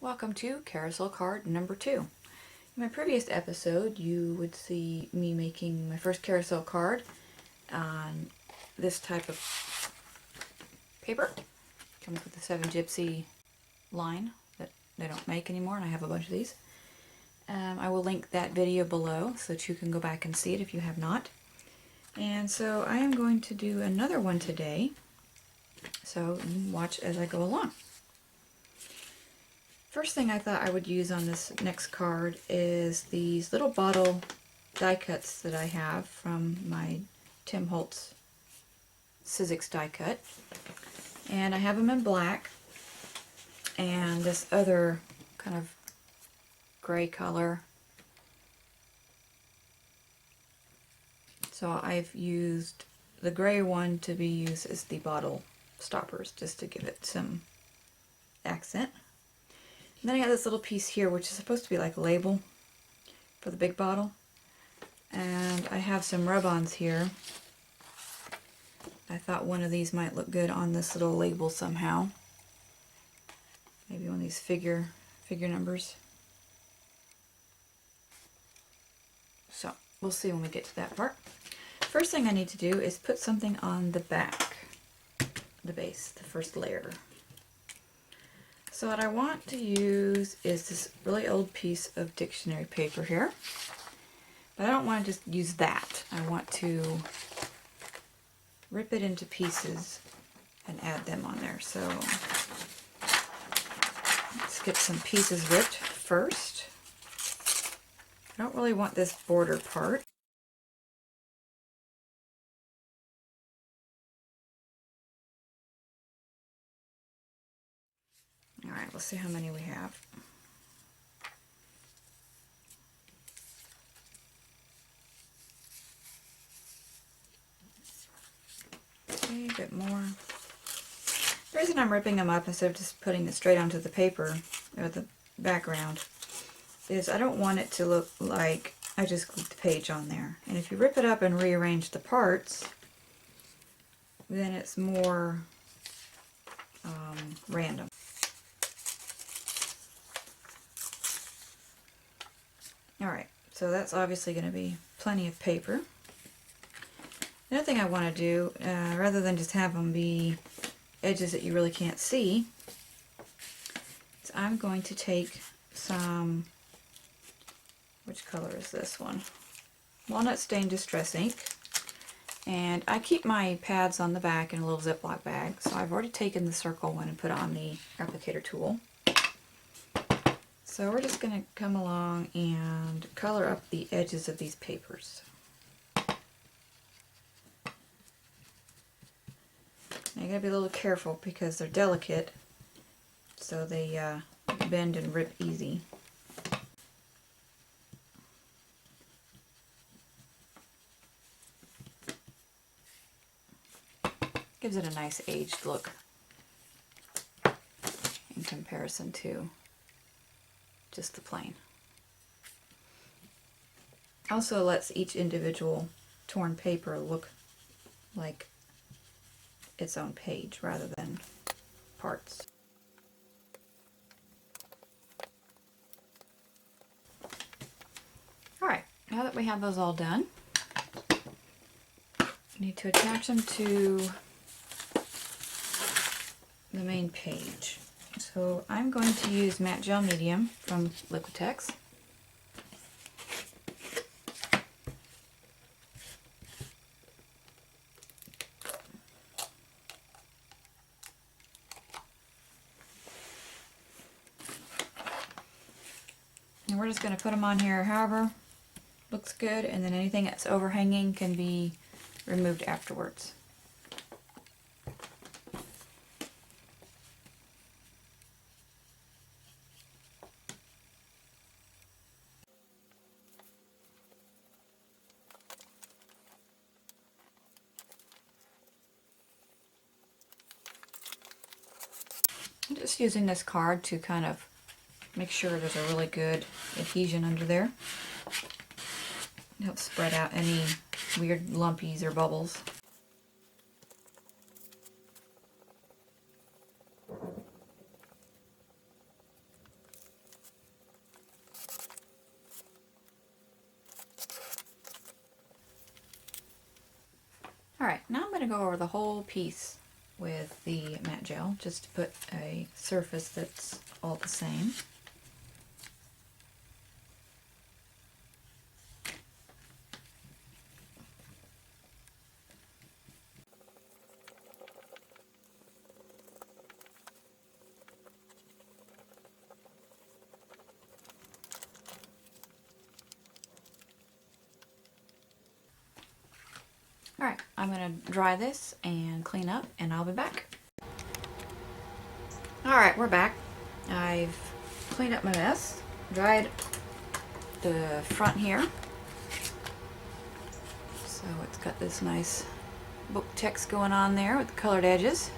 Welcome to Carousel card number 2. In my previous episode, you would see me making my first carousel card on this type of paper. It comes with the 7 Gypsy line that they don't make anymore, and I have a bunch of these. I will link that video below so that you can go back and see it if you have not. And so I am going to do another one today, so you can watch as I go along. First thing I thought I would use on this next card is these little bottle die cuts that I have from my Tim Holtz Sizzix die cut. And I have them in black and this other kind of gray color. So I've used the gray one to be used as the bottle stoppers, just to give it some accent. And then I got this little piece here, which is supposed to be like a label for the big bottle. And I have some rub-ons here. I thought one of these might look good on this little label somehow. Maybe one of these figure numbers. So we'll see when we get to that part. First thing I need to do is put something on the back, the base, the first layer. So what I want to use is this really old piece of dictionary paper here. But I don't want to just use that. I want to rip it into pieces and add them on there. So let's get some pieces ripped first. I don't really want this border part. Alright, we'll see how many we have. Okay, a bit more. The reason I'm ripping them up instead of just putting it straight onto the paper, or the background, is I don't want it to look like I just glued the page on there. And if you rip it up and rearrange the parts, then it's more random. Alright, so that's obviously going to be plenty of paper. Another thing I want to do, rather than just have them be edges that you really can't see, is I'm going to take some, which color is this one? Walnut Stain Distress Ink. And I keep my pads on the back in a little Ziploc bag, so I've already taken the circle one and put on the applicator tool. So we're just going to come along and color up the edges of these papers. Now you gotta be a little careful because they're delicate, so they bend and rip easy. Gives it a nice aged look in comparison to just the plain. Also lets each individual torn paper look like its own page rather than parts. Alright, now that we have those all done, we need to attach them to the main page. So I'm going to use Matte Gel Medium from Liquitex. And we're just going to put them on here however looks good, and then anything that's overhanging can be removed afterwards. I'm just using this card to kind of make sure there's a really good adhesion under there. It helps spread out any weird lumpies or bubbles. going to go over the whole piece with the matte gel just to put a surface that's all the same. Alright, I'm going to dry this and clean up, and I'll be back. Alright, we're back. I've cleaned up my mess, dried the front here. So it's got this nice book text going on there with the colored edges.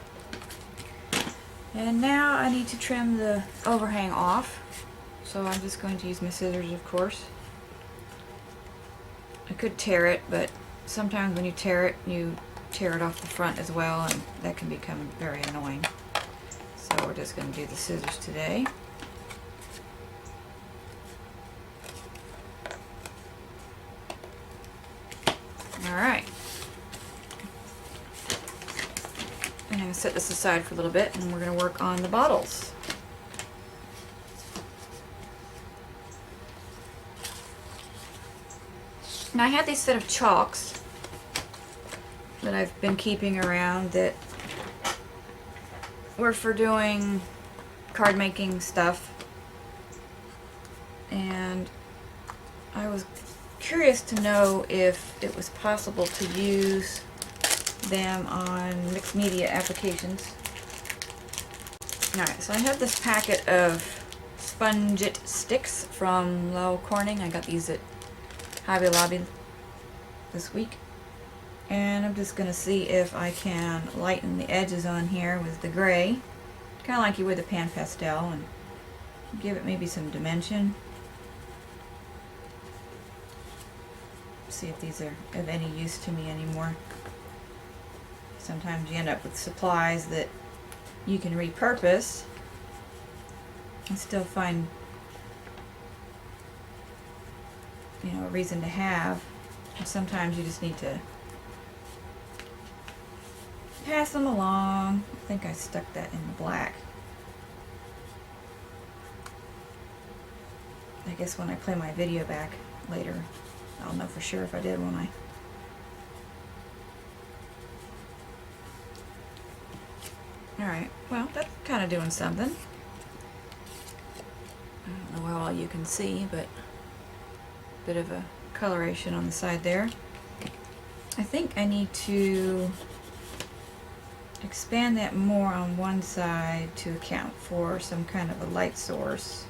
And now I need to trim the overhang off. So I'm just going to use my scissors, of course. I could tear it, but sometimes when you tear it off the front as well, and that can become very annoying. So we're just going to do the scissors today. Alright. I'm going to set this aside for a little bit, and we're going to work on the bottles. Now I had these set of chalks that I've been keeping around that were for doing card making stuff, and I was curious to know if it was possible to use them on mixed media applications. Alright, so I have this packet of Sponge It sticks from Lowell Corning. I got these at Hobby Lobby this week. And I'm just going to see if I can lighten the edges on here with the gray, kind of like you would the pan pastel, and give it maybe some dimension. See if these are of any use to me anymore. Sometimes you end up with supplies that you can repurpose and still find, you know, a reason to have. And sometimes you just need to pass them along. I think I stuck that in the black. I guess when I play my video back later, I'll know for sure if I did, won't I? Alright, well, that's kind of doing something. I don't know how well you can see, but a bit of a coloration on the side there. I think I need to expand that more on one side to account for some kind of a light source.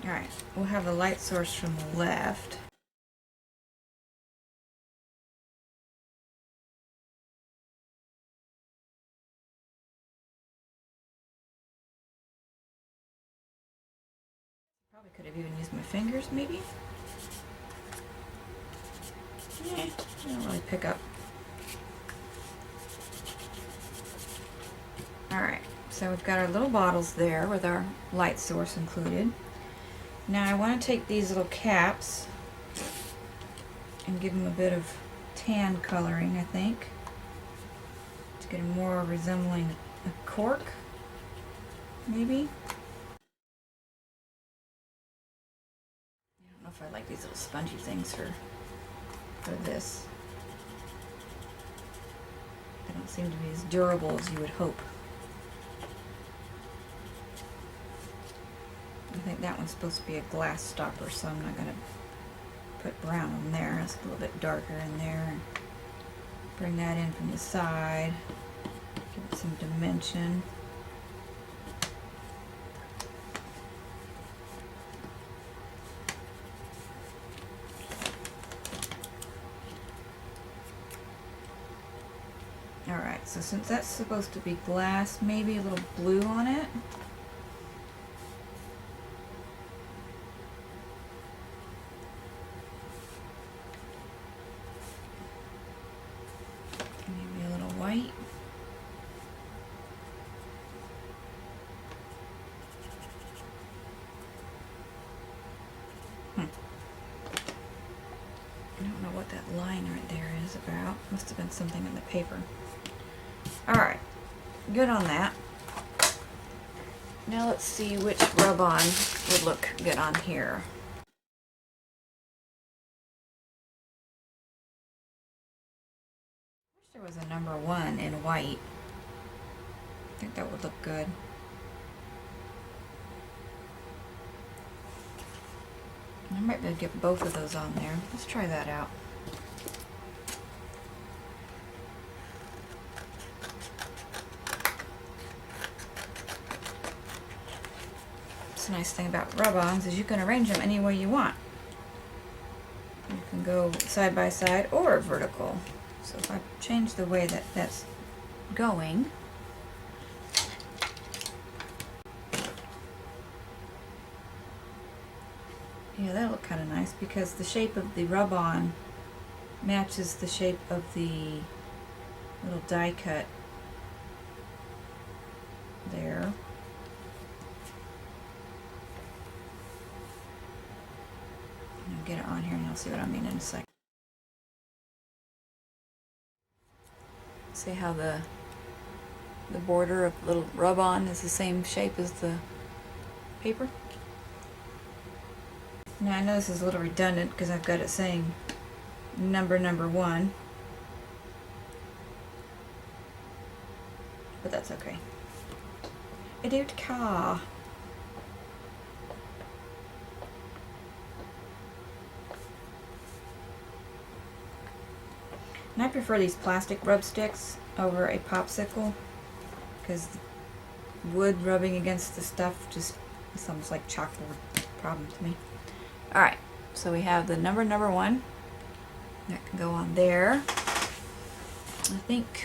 Alright, we'll have the light source from the left. Probably could have even used my fingers, maybe. Yeah, they don't really pick up. Alright, so we've got our little bottles there with our light source included. Now I want to take these little caps and give them a bit of tan coloring, I think, to get them more resembling a cork, maybe. I don't know if I like these little spongy things for this. They don't seem to be as durable as you would hope. I think that one's supposed to be a glass stopper, so I'm not going to put brown on there. It's a little bit darker in there. Bring that in from the side. Give it some dimension. Alright, so since that's supposed to be glass, maybe a little blue on it. Maybe a little white. Oh, must have been something in the paper. Alright, good on that. Now let's see which rub-on would look good on here. I wish there was a number 1 in white. I think that would look good. I might be able to get both of those on there. Let's try that out. It's a nice thing about rub-ons is you can arrange them any way you want. You can go side by side or vertical. So if I change the way that that's going, yeah, that'll look kind of nice because the shape of the rub-on matches the shape of the little die cut there. I'll get it on here and you'll see what I mean in a second. See how the border of the little rub-on is the same shape as the paper? Now I know this is a little redundant because I've got it saying number 1, but that's okay. I don't care. And I prefer these plastic rub sticks over a popsicle because wood rubbing against the stuff just sounds like chalkboard problem to me. Alright, so we have the number 1 that can go on there. I think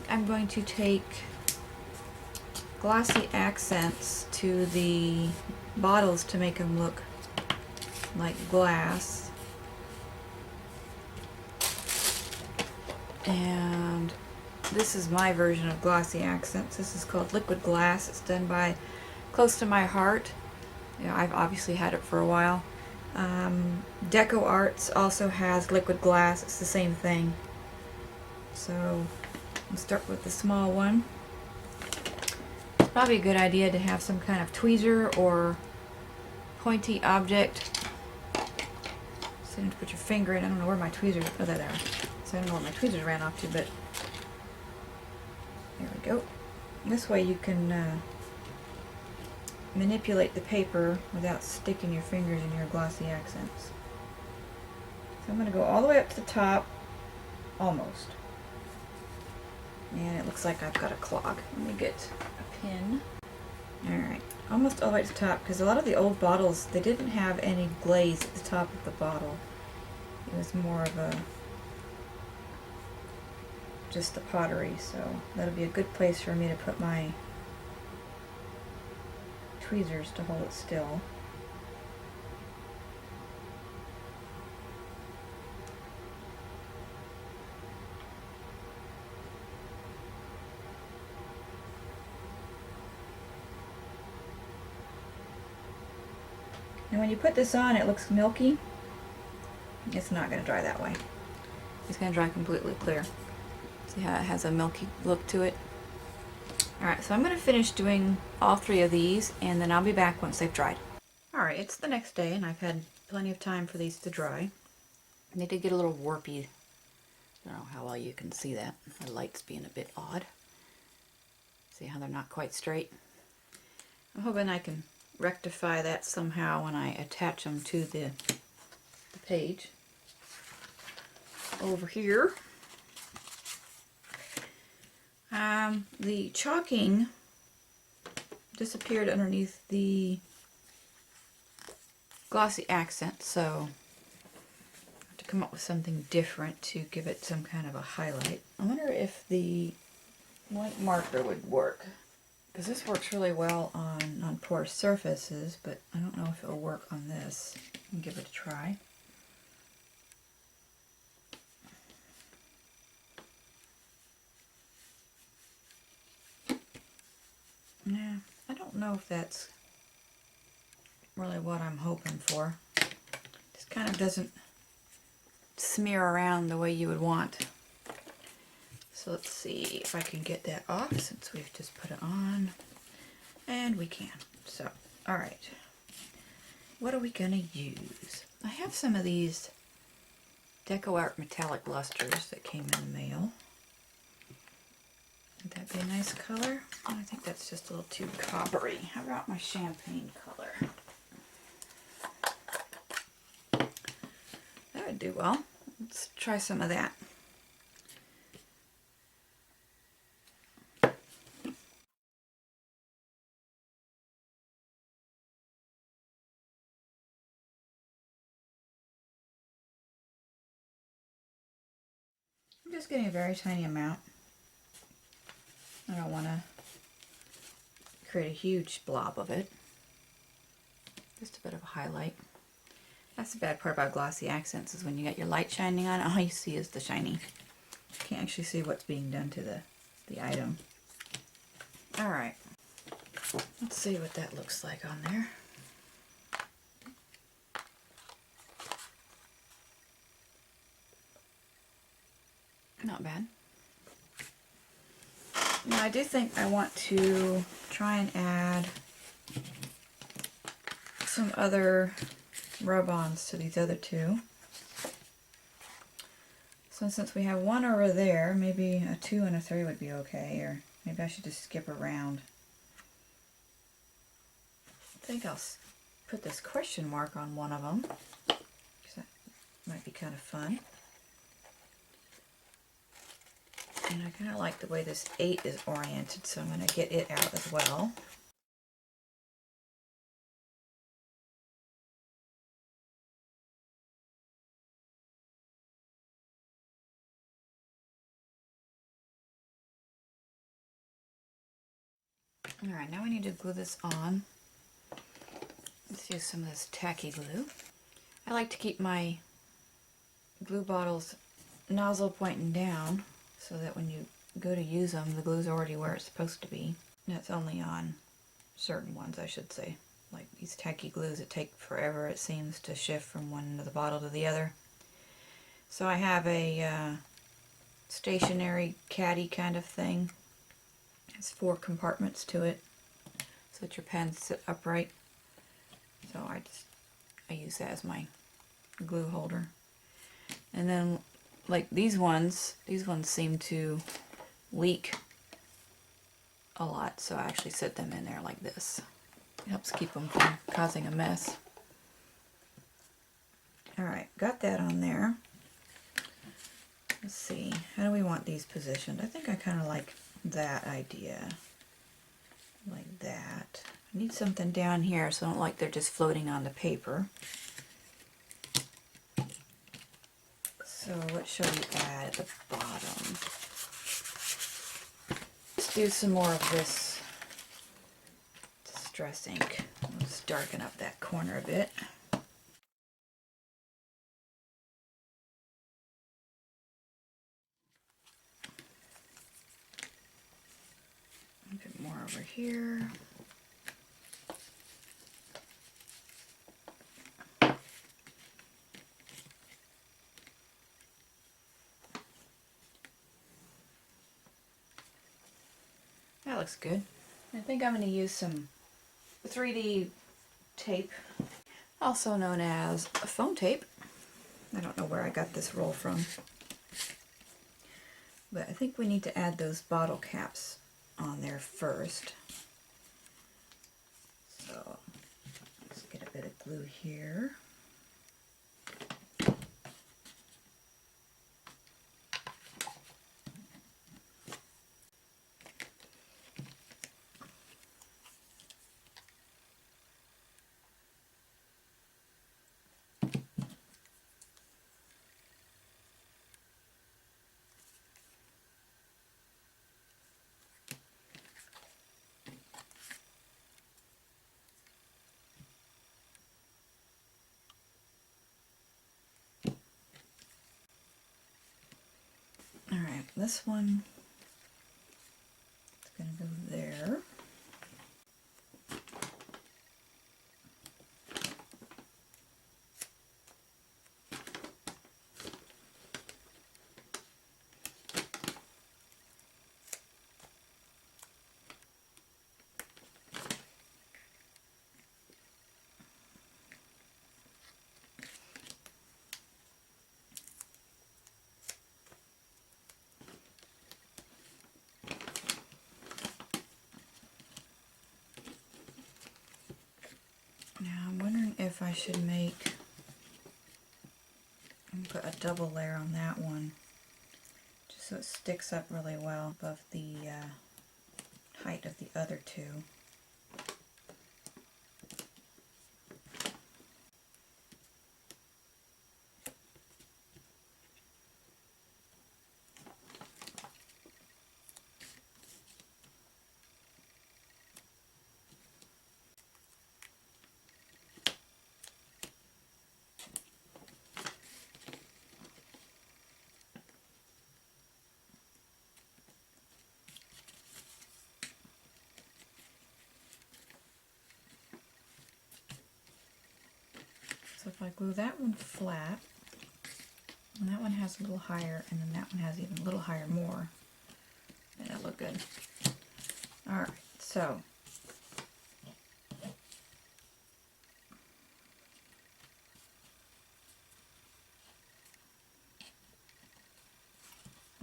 I'm going to take glossy accents to the bottles to make them look like glass. And this is my version of glossy accents. This is called Liquid Glass. It's done by Close to My Heart. You know, I've obviously had it for a while. Deco Arts also has Liquid Glass. It's the same thing. So I'll start with the small one. It's probably a good idea to have some kind of tweezer or pointy object. So you have to put your finger in. I don't know where my tweezers. Oh, there they are. So I don't know where my tweezers ran off to, but there we go. This way you can manipulate the paper without sticking your fingers in your glossy accents. So I'm going to go all the way up to the top, almost. And it looks like I've got a clog. Let me get a pin. Alright, almost all the way to the top, because a lot of the old bottles, they didn't have any glaze at the top of the bottle. It was more of a just the pottery, so that'll be a good place for me to put my tweezers to hold it still. And when you put this on, it looks milky. It's not going to dry that way. It's going to dry completely clear. See how it has a milky look to it? Alright, so I'm going to finish doing all 3 of these, and then I'll be back once they've dried. Alright, it's the next day, and I've had plenty of time for these to dry. And they did get a little warpy. I don't know how well you can see that. The light's being a bit odd. See how they're not quite straight? I'm hoping I can rectify that somehow when I attach them to the page. Over here, the chalking disappeared underneath the glossy accent, so I have to come up with something different to give it some kind of a highlight. I wonder if the white marker would work, because this works really well on porous surfaces, but I don't know if it will work on this. I'll give it a try. Yeah, I don't know if that's really what I'm hoping for. Just kind of doesn't smear around the way you would want. So let's see if I can get that off since we've just put it on. And we can. So, alright. What are we going to use? I have some of these Deco Art metallic lusters that came in the mail. Would that be a nice color? I think that's just a little too coppery. How about my champagne color? That would do well. Let's try some of that. I'm just getting a very tiny amount. I don't want to create a huge blob of it. Just a bit of a highlight. That's the bad part about glossy accents, is when you get your light shining on, all you see is the shiny. You can't actually see what's being done to the item. Alright, let's see what that looks like on there. Not bad. Now I do think I want to try and add some other rub-ons to these other two. So since we have one over there, maybe a 2 and a 3 would be okay, or maybe I should just skip around. I think I'll put this question mark on one of them, because that might be kind of fun. And I kind of like the way this 8 is oriented, so I'm going to get it out as well. Alright, now we need to glue this on. Let's use some of this tacky glue. I like to keep my glue bottles nozzle pointing down so that when you go to use them, the glue's already where it's supposed to be. And that's only on certain ones, I should say. Like these tacky glues that take forever, it seems, to shift from one end of the bottle to the other. So I have a stationary caddy kind of thing. It's 4 compartments to it so that your pens sit upright. So I use that as my glue holder. And then like these ones seem to leak a lot, so I actually set them in there like this. It helps keep them from causing a mess. Alright, got that on there. Let's see, how do we want these positioned? I think I kind of like that idea. Like that. I need something down here so I don't like they're just floating on the paper. So what shall we add at the bottom? Let's do some more of this distress ink. Let's darken up that corner a bit. A bit more over here. That looks good. I think I'm going to use some 3D tape, also known as foam tape. I don't know where I got this roll from. But I think we need to add those bottle caps on there first. So let's get a bit of glue here. Alright, this one is going to go there. if I should make, I'm going to put a double layer on that one, just so it sticks up really well above the height of the other two. So if I glue that one flat, and that one has a little higher, and then that one has even a little higher more, then that'll look good. Alright, so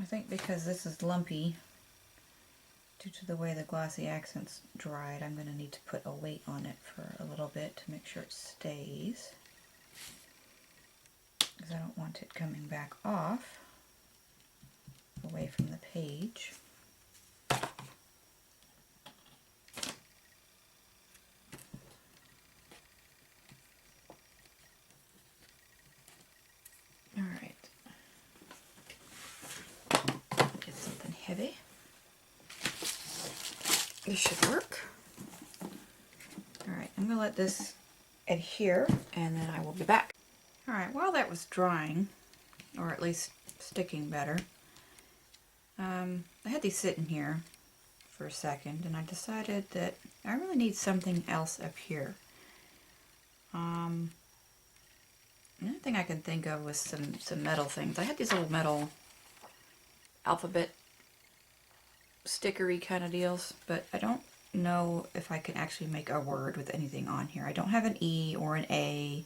I think because this is lumpy, due to the way the glossy accents dried, I'm going to need to put a weight on it for a little bit to make sure it stays, because I don't want it coming back off away from the page. Alright, get something heavy. This should work. Alright, I'm going to let this adhere and then I will be back. Alright, while that was drying, or at least sticking better, I had these sitting here for a second and I decided that I really need something else up here. Another thing I could think of was some metal things. I had these little metal alphabet stickery kind of deals, but I don't know if I can actually make a word with anything on here. I don't have an E or an A.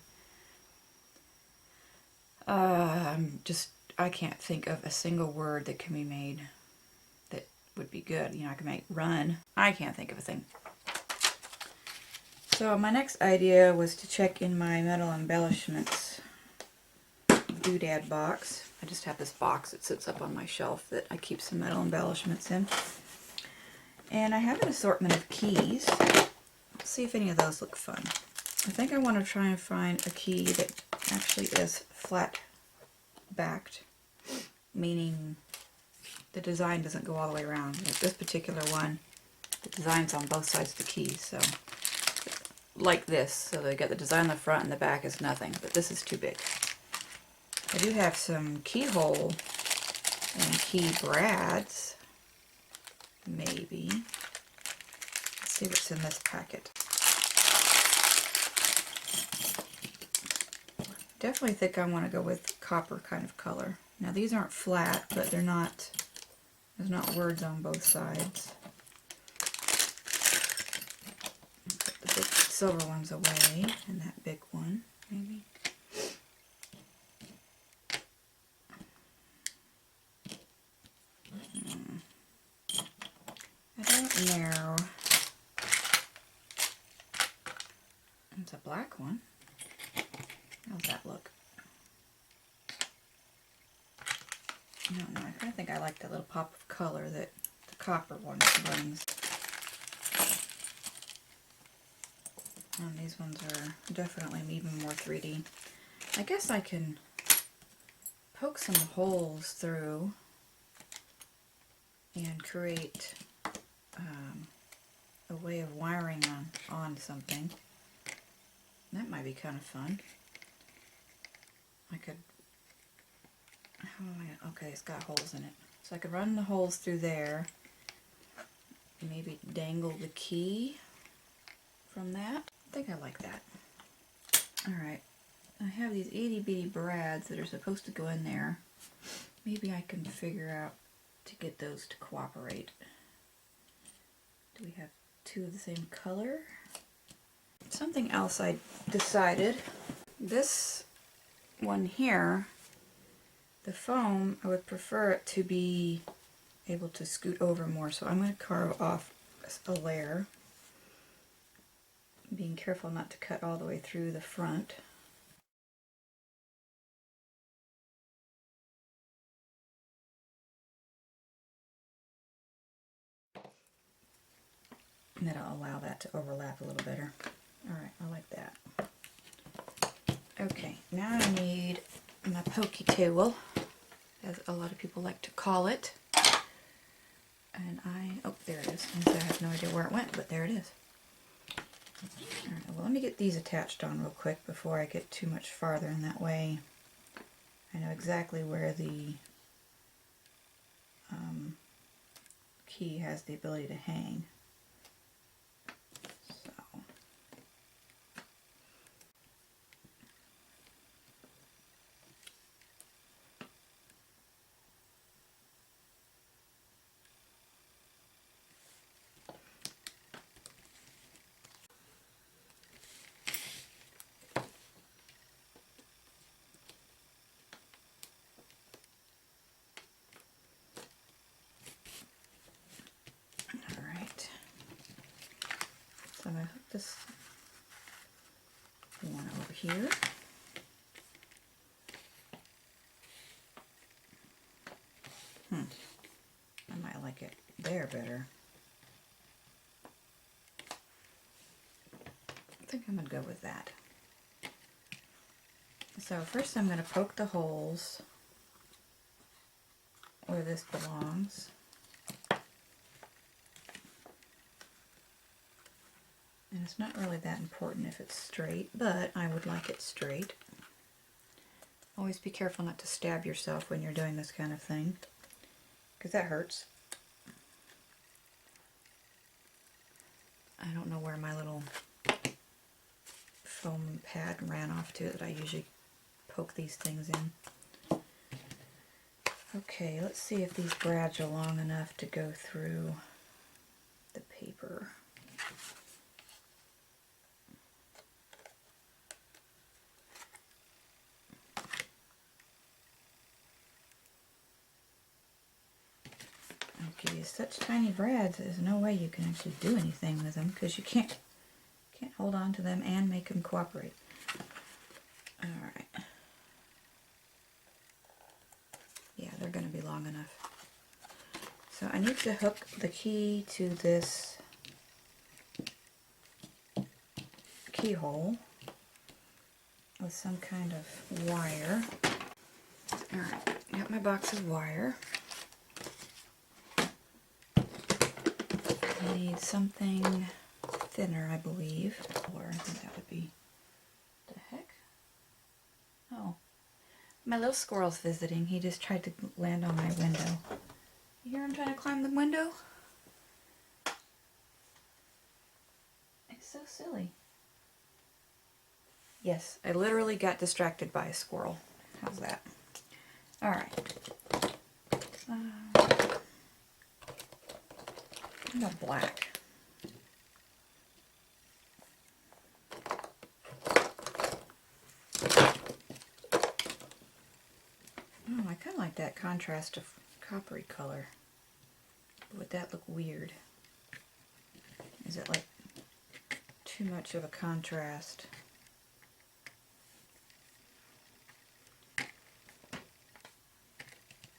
I can't think of a single word that can be made that would be good. You know, I can make run. I can't think of a thing. So my next idea was to check in my metal embellishments doodad box. I just have this box that sits up on my shelf that I keep some metal embellishments in. And I have an assortment of keys. Let's see if any of those look fun. I think I want to try and find a key that actually is flat backed, meaning the design doesn't go all the way around. Like this particular one, the design's on both sides of the key, so like this. So they got the design on the front and the back is nothing, but this is too big. I do have some keyhole and key brads, maybe. Let's see what's in this packet. Definitely think I want to go with copper kind of color. Now these aren't flat, but they're not, there's not words on both sides. Put the big silver ones away, and that big one, maybe. I don't know. It's a black one. How's that look? I don't know. I kind of think I like that little pop of color that the copper one brings. And these ones are definitely even more 3D. I guess I can poke some holes through and create a way of wiring on something. That might be kind of fun. I could, how am I gonna, okay, it's got holes in it. So I could run the holes through there, maybe dangle the key from that. I think I like that. Alright, I have these itty bitty brads that are supposed to go in there. Maybe I can figure out to get those to cooperate. Do we have two of the same color? Something else I decided, this one here, the foam, I would prefer it to be able to scoot over more, so I'm going to carve off a layer being careful not to cut all the way through the front. And that'll allow that to overlap a little better. Alright, I like that. Okay, now I need my pokey tool, as a lot of people like to call it. And oh, there it is. I have no idea where it went, but there it is. Alright, well, let me get these attached on real quick before I get too much farther, and that way I know exactly where the key has the ability to hang. So, alright. So I'm going to hook this one over here. I might like it there better. I think I'm going to go with that. So first I'm going to poke the holes where this belongs. And it's not really that important if it's straight, but I would like it straight. Always be careful not to stab yourself when you're doing this kind of thing, because that hurts. I don't know where my little foam pad ran off to that I usually poke these things in. Okay, let's see if these brads are long enough to go through the paper. Okay, such tiny brads, there's no way you can actually do anything with them, because you can't hold on to them and make them cooperate. Alright. Yeah, they're going to be long enough. So I need to hook the key to this keyhole with some kind of wire. Alright, got my box of wire. I need something thinner, I believe. Or I think that would be... the heck? Oh. My little squirrel's visiting. He just tried to land on my window. You hear him trying to climb the window? It's so silly. Yes, I literally got distracted by a squirrel. How's that? Alright. I'm going black. Oh, I kind of like that contrast of coppery color. Would that look weird? Is it like too much of a contrast?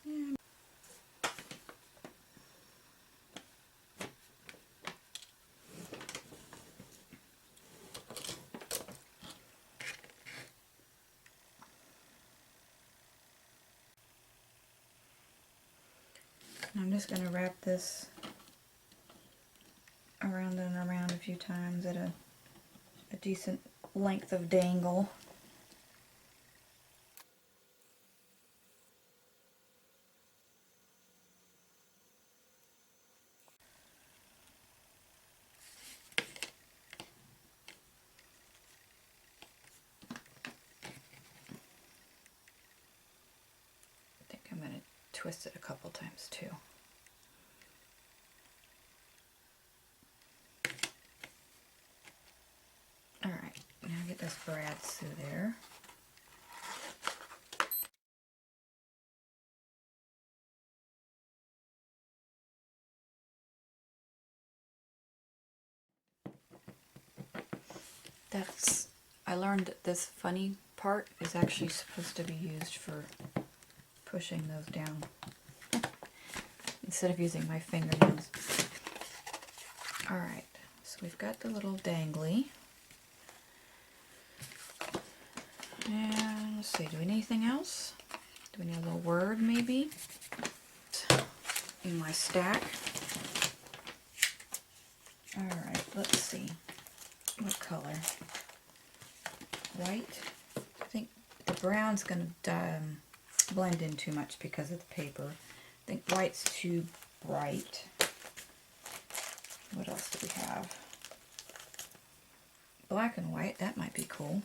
Yeah. I'm just going to wrap this around and around a few times at a decent length of dangle. I think I'm going to twist it a couple times too. Alright, now get this brad through there. I learned that this funny part is actually supposed to be used for pushing those down instead of using my fingernails. Alright, so we've got the little dangly. And let's see, do we need anything else? Do we need a little word maybe? In my stack. Alright, let's see. What color? White. I think the brown's going to blend in too much because of the paper. I think white's too bright. What else do we have? Black and white, that might be cool.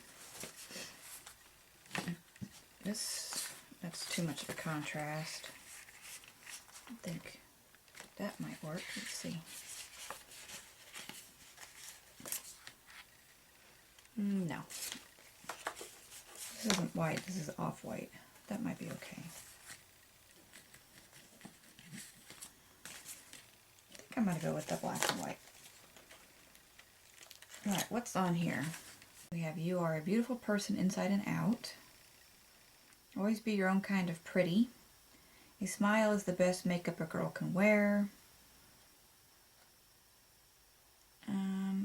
That's too much of a contrast. I think that might work. Let's see. No. This isn't white, this is off-white. That might be okay. I think I'm going to go with the black and white. Alright, what's on here? We have you are a beautiful person inside and out. Always be your own kind of pretty. A smile is the best makeup a girl can wear.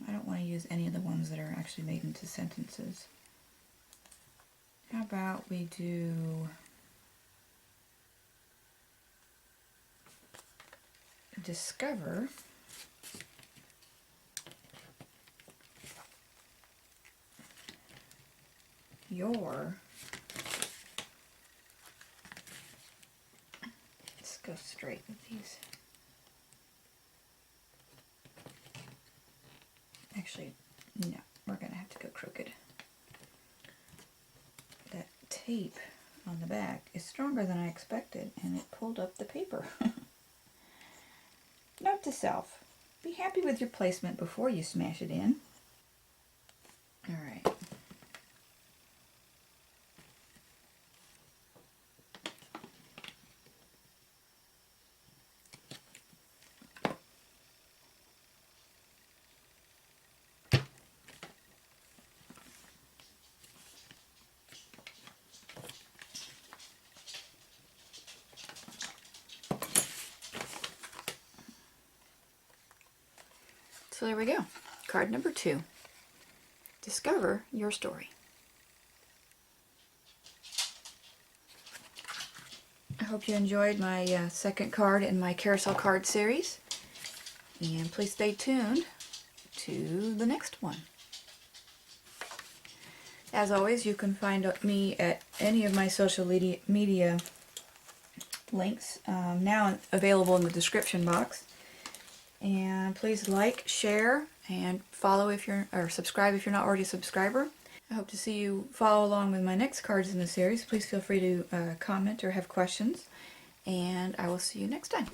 I don't want to use any of the ones that are actually made into sentences. How about we do discover your, let's go straight with these. Actually, no, we're going to have to go crooked. That tape on the back is stronger than I expected, and it pulled up the paper. Note to self, be happy with your placement before you smash it in. Alright. So there we go. Card number 2. Discover your story. I hope you enjoyed my second card in my Carousel card series. And please stay tuned to the next one. As always, you can find me at any of my social media links, now available in the description box. And please like, share, and follow if you're, or subscribe if you're not already a subscriber. I hope to see you follow along with my next cards in the series. Please feel free to comment or have questions, and I will see you next time.